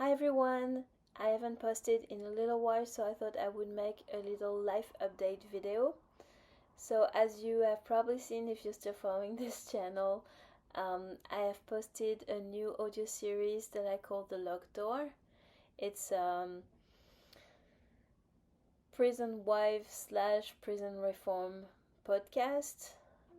Hi everyone! I haven't posted in a little while, so I thought I would make a little life update video. So as you have probably seen if you're still following this channel, I have posted a new audio series that I call The Locked Door. It's prison wife slash prison reform podcast.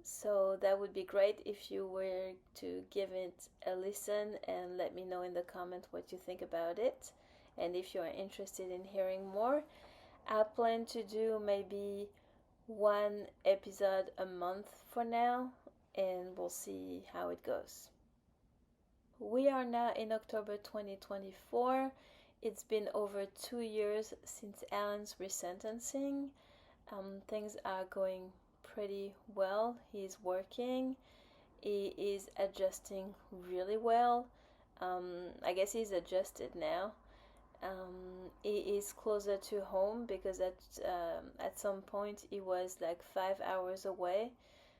So that would be great if you were to give it a listen and let me know in the comment what you think about it. And if you are interested in hearing more, I plan to do maybe one episode a month for now, and we'll see how it goes. We are now in October 2024. It's been over 2 years since Alan's resentencing. Things are going pretty well. He's working. He is adjusting really well. I guess he's adjusted now. He is closer to home because at some point he was like 5 hours away,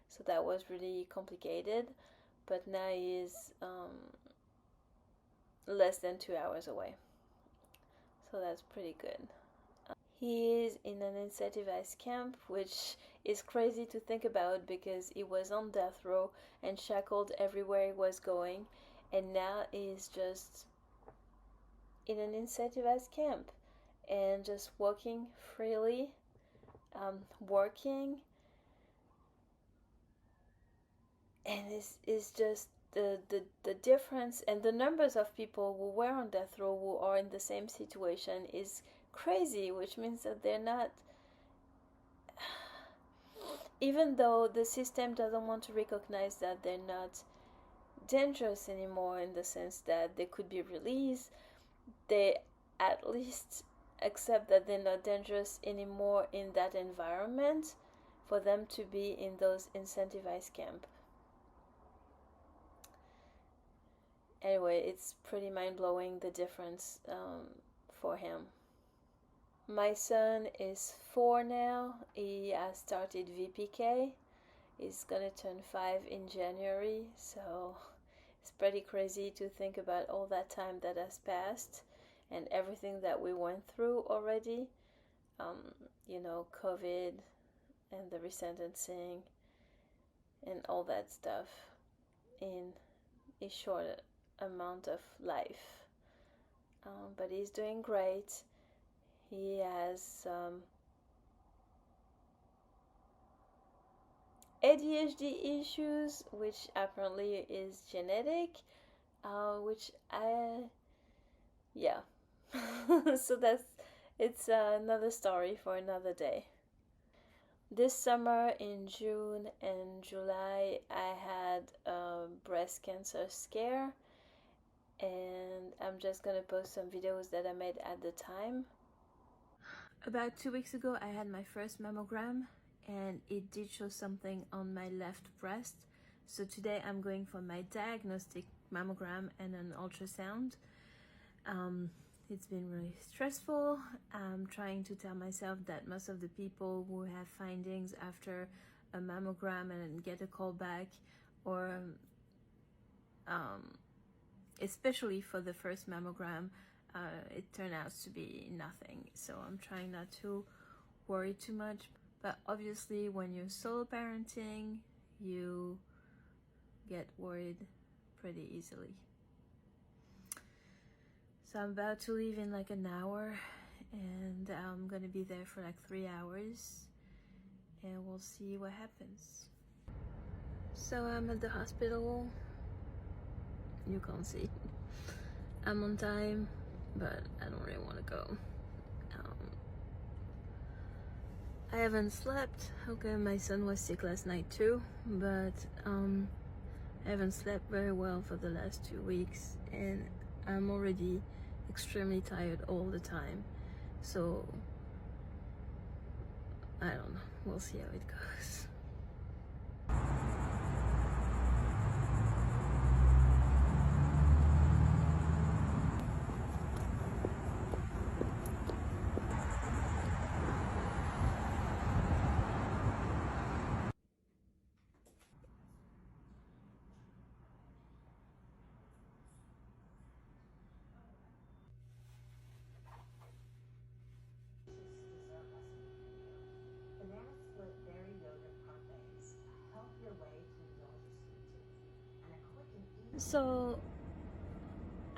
so that was really complicated. But now he is less than 2 hours away, so that's pretty good. He is in an incentivized camp, which is crazy to think about because he was on death row and shackled everywhere he was going, and now he's just in an incentivized camp and just walking freely, working, and it's just the difference and the numbers of people who were on death row who are in the same situation is crazy, which means that they're not, even though the system doesn't want to recognize that they're not dangerous anymore in the sense that they could be released, they at least accept that they're not dangerous anymore in that environment for them to be in those incentivized camp. Anyway, it's pretty mind-blowing the difference for him. My son is 4 now. He has started VPK. He's gonna turn 5 in January, so it's pretty crazy to think about all that time that has passed and everything that we went through already. COVID and the resentencing and all that stuff in a short amount of life. But he's doing great. He has ADHD issues, which apparently is genetic, which yeah. So it's another story for another day. This summer in June and July, I had a breast cancer scare, and I'm just gonna post some videos that I made at the time. About 2 weeks ago, I had my first mammogram, and it did show something on my left breast. So today I'm going for my diagnostic mammogram and an ultrasound. It's been really stressful. I'm trying to tell myself that most of the people who have findings after a mammogram and get a call back, or especially for the first mammogram, it turned out to be nothing. So I'm trying not to worry too much. But obviously when you're solo parenting, you get worried pretty easily. So I'm about to leave in like an hour, and I'm gonna be there for like 3 hours, and we'll see what happens. So I'm at the hospital. You can't see. I'm on time, but I don't really want to go. I haven't slept. Okay, my son was sick last night too, but I haven't slept very well for the last 2 weeks, and I'm already extremely tired all the time. So I don't know. We'll see how it goes. So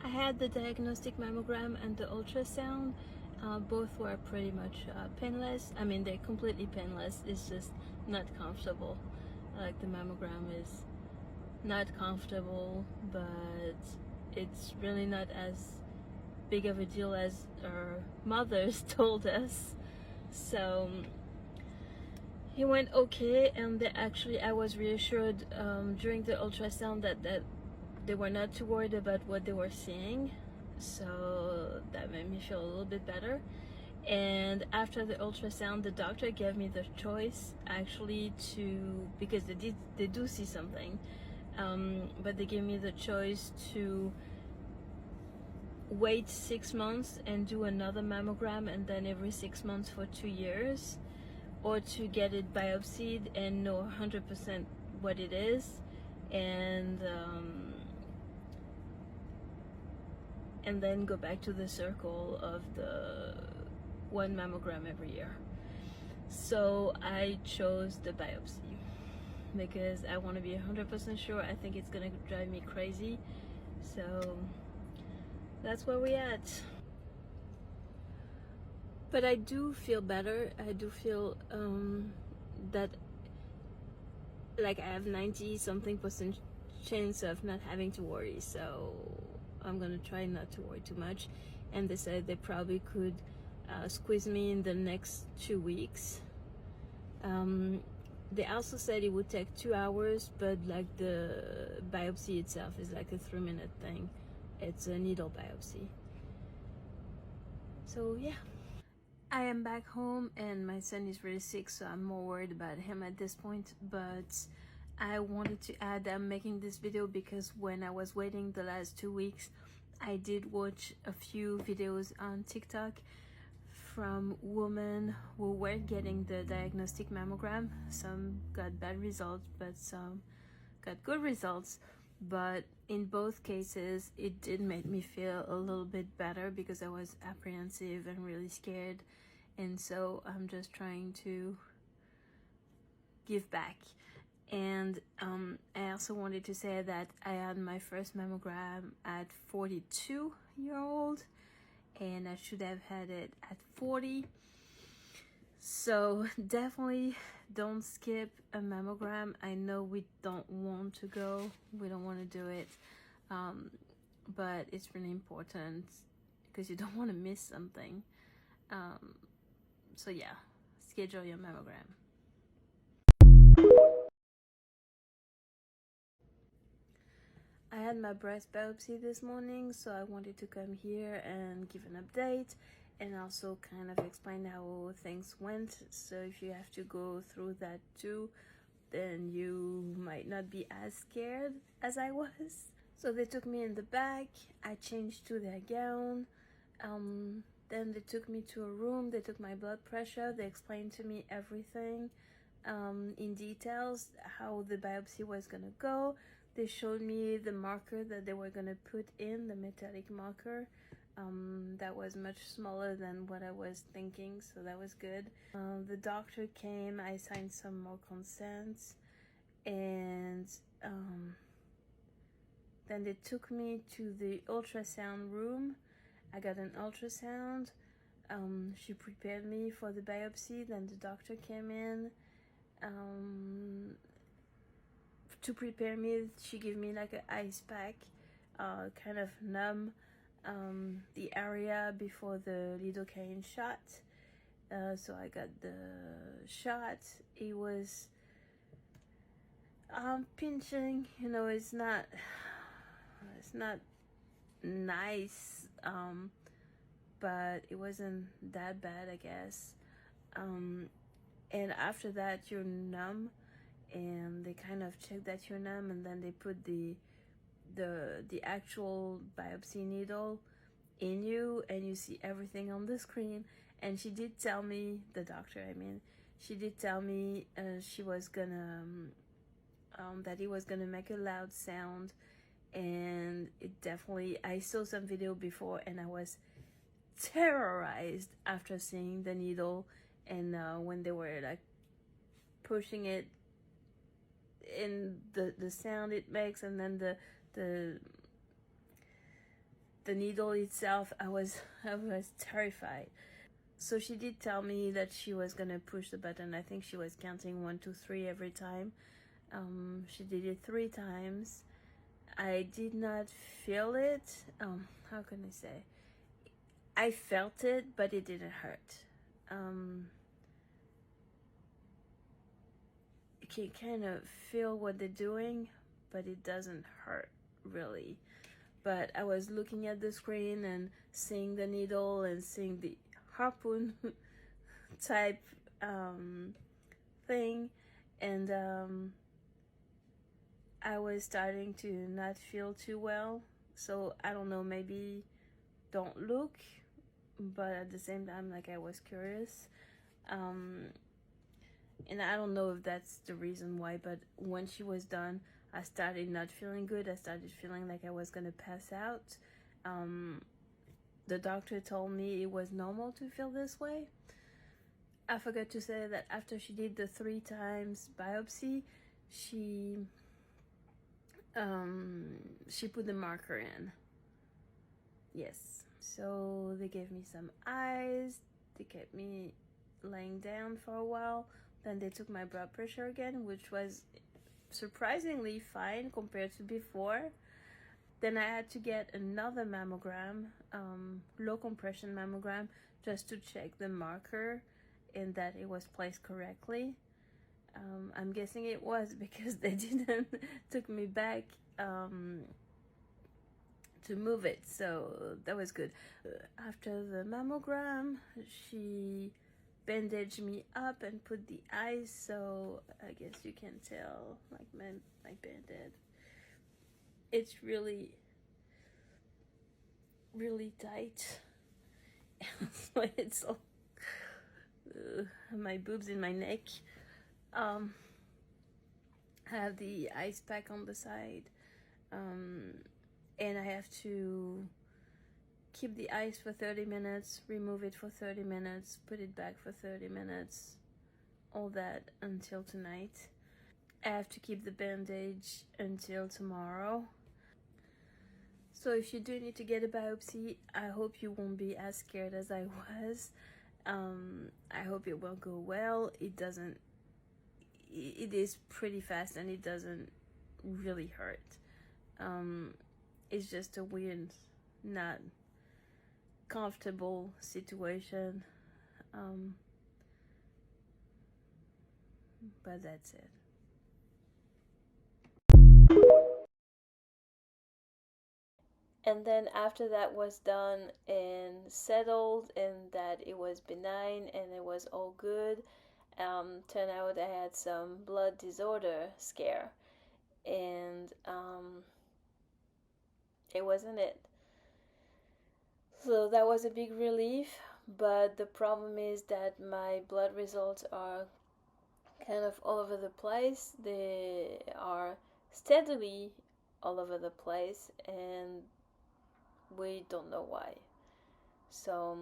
I had the diagnostic mammogram and the ultrasound. Both were pretty much painless. I mean, they're completely painless. It's just not comfortable. Like the mammogram is not comfortable, but it's really not as big of a deal as our mothers told us. So he went okay, and I was reassured during the ultrasound that they were not too worried about what they were seeing, so that made me feel a little bit better. And after the ultrasound, the doctor gave me the choice actually because they do see something, but they gave me the choice to wait 6 months and do another mammogram, and then every 6 months for 2 years, or to get it biopsied and know 100% what it is, and then go back to the circle of the one mammogram every year. So I chose the biopsy because I want to be 100% sure. I think it's gonna drive me crazy. So that's where we at. But I do feel better. I do feel that like I have 90 something percent chance of not having to worry. So I'm gonna try not to worry too much. And they said they probably could squeeze me in the next 2 weeks. They also said it would take 2 hours, but like the biopsy itself is like a 3-minute thing. It's a needle biopsy. So yeah. I am back home and my son is really sick, so I'm more worried about him at this point. But I wanted to add that I'm making this video because when I was waiting the last 2 weeks, I did watch a few videos on TikTok from women who were getting the diagnostic mammogram. Some got bad results, but some got good results. But in both cases, it did make me feel a little bit better because I was apprehensive and really scared. And so I'm just trying to give back. And I also wanted to say that I had my first mammogram at 42-year-old, and I should have had it at 40. So definitely don't skip a mammogram. I know we don't want to go, we don't want to do it, but it's really important because you don't want to miss something. So yeah, schedule your mammogram. I had my breast biopsy this morning, so I wanted to come here and give an update and also kind of explain how things went. So if you have to go through that too, then you might not be as scared as I was. So they took me in the back, I changed to their gown, then they took me to a room, they took my blood pressure, they explained to me everything in details, how the biopsy was gonna go. They showed me the marker that they were gonna put in, the metallic marker. That was much smaller than what I was thinking, so that was good. The doctor came, I signed some more consents, and then they took me to the ultrasound room. I got an ultrasound. She prepared me for the biopsy, then the doctor came in. To prepare me, she gave me like an ice pack, kind of numb the area before the lidocaine shot. So I got the shot. It was pinching, you know, it's not nice, but it wasn't that bad, I guess. And after that you're numb, and they kind of check that you're numb, and then they put the actual biopsy needle in you, and you see everything on the screen. And she did tell me, the doctor, I mean, she did tell me she was gonna that it was gonna make a loud sound, and it definitely, I saw some video before and I was terrorized after seeing the needle, and when they were like pushing it, in the sound it makes, and then the needle itself, I was terrified. So she did tell me that she was gonna push the button. I think she was counting 1, 2, 3 every time. She did it 3 times. I did not feel it. How can I say? I felt it, but it didn't hurt. You can kind of feel what they're doing, but it doesn't hurt really. But I was looking at the screen and seeing the needle and seeing the harpoon type thing, and I was starting to not feel too well. So I don't know, maybe don't look, but at the same time, like, I was curious. And I don't know if that's the reason why, but when she was done, I started not feeling good. I started feeling like I was gonna pass out. The doctor told me it was normal to feel this way. I forgot to say that after she did the 3 times biopsy, she put the marker in. Yes. So they gave me some ice. They kept me laying down for a while. Then they took my blood pressure again, which was surprisingly fine compared to before. Then I had to get another mammogram, low compression mammogram, just to check the marker and that it was placed correctly. I'm guessing it was because they didn't took me back to move it, so that was good. After the mammogram, she bandaged me up and put the ice, so I guess you can tell, like, my bandage. It's really, really tight. So it's all my boobs in my neck. I have the ice pack on the side, and I have to keep the ice for 30 minutes, remove it for 30 minutes, put it back for 30 minutes, all that until tonight. I have to keep the bandage until tomorrow. So if you do need to get a biopsy, I hope you won't be as scared as I was. I hope it will go well. It is pretty fast and it doesn't really hurt. It's just a weird, not comfortable situation. But that's it. And then after that was done and settled and that it was benign and it was all good, turned out I had some blood disorder scare, and it wasn't it. So that was a big relief, but the problem is that my blood results are kind of all over the place. They are steadily all over the place, and we don't know why. So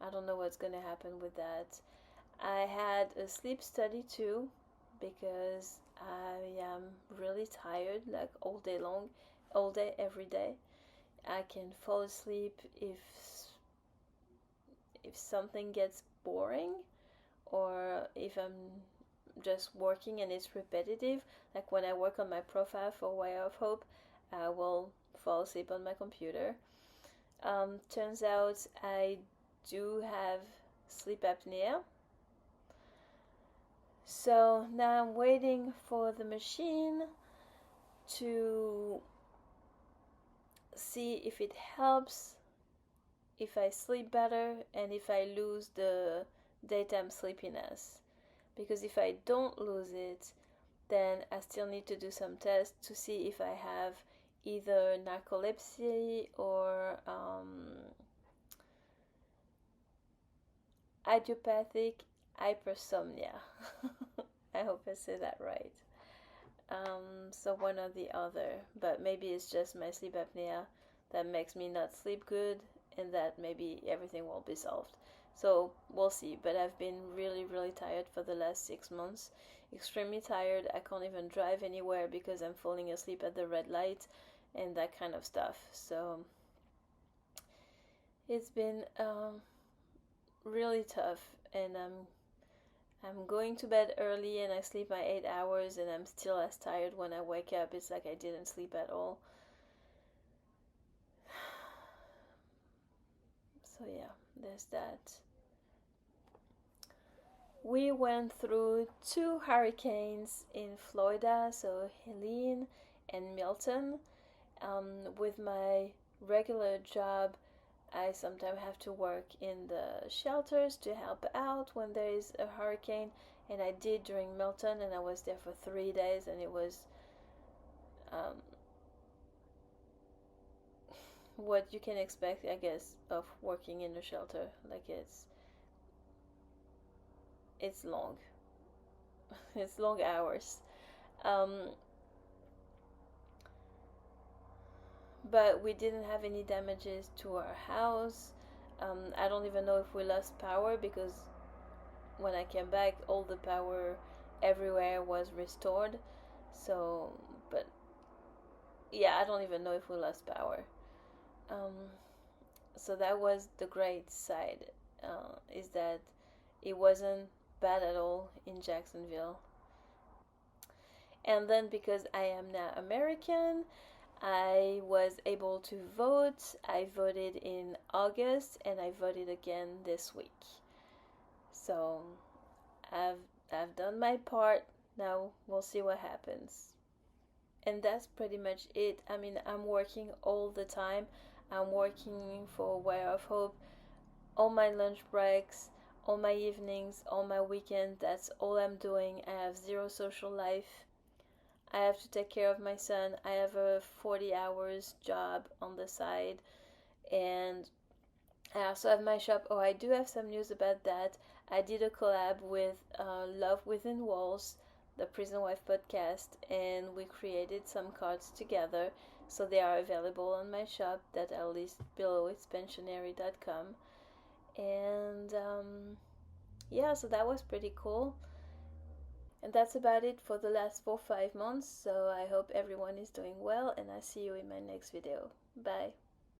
I don't know what's gonna happen with that. I had a sleep study too, because I am really tired, like all day long, all day, every day. I can fall asleep if something gets boring, or if I'm just working and it's repetitive. Like when I work on my profile for Way of Hope, I will fall asleep on my computer. Turns out I do have sleep apnea. So now I'm waiting for the machine to see if it helps, if I sleep better, and if I lose the daytime sleepiness. Because if I don't lose it, then I still need to do some tests to see if I have either narcolepsy or idiopathic hypersomnia. I hope I said that right. So one or the other, but maybe it's just my sleep apnea that makes me not sleep good, and that maybe everything will be solved. So we'll see. But I've been really, really tired for the last 6 months. Extremely tired. I can't even drive anywhere because I'm falling asleep at the red light and that kind of stuff. So it's been really tough, and I'm going to bed early and I sleep my 8 hours, and I'm still as tired when I wake up. It's like I didn't sleep at all. So yeah, there's that. We went through 2 hurricanes in Florida, so Helene and Milton. With my regular job, I sometimes have to work in the shelters to help out when there is a hurricane, and I did during Milton, and I was there for 3 days, and it was um, what you can expect, I guess, of working in a shelter. Like it's long, it's long hours. Um, but we didn't have any damages to our house. I don't even know if we lost power because when I came back, all the power everywhere was restored. So, but yeah, I don't even know if we lost power. Um, so that was the great side, is that it wasn't bad at all in Jacksonville. And then because I am now American, I was able to vote. I voted in August and I voted again this week. So I've I've done my part. Now we'll see what happens. And that's pretty much it. I mean, I'm working all the time. I'm working for Way of Hope, all my lunch breaks, all my evenings, all my weekends. That's all I'm doing. I have zero social life. I have to take care of my son. I have a 40 hours job on the side, and I also have my shop. Oh, I do have some news about that. I did a collab with Love Within Walls, the Prison Wife podcast, and we created some cards together. So they are available on my shop that I'll list below. It's pensionary.com. And yeah, so that was pretty cool. And that's about it for the last 4-5 months. So I hope everyone is doing well, and I see you in my next video. Bye.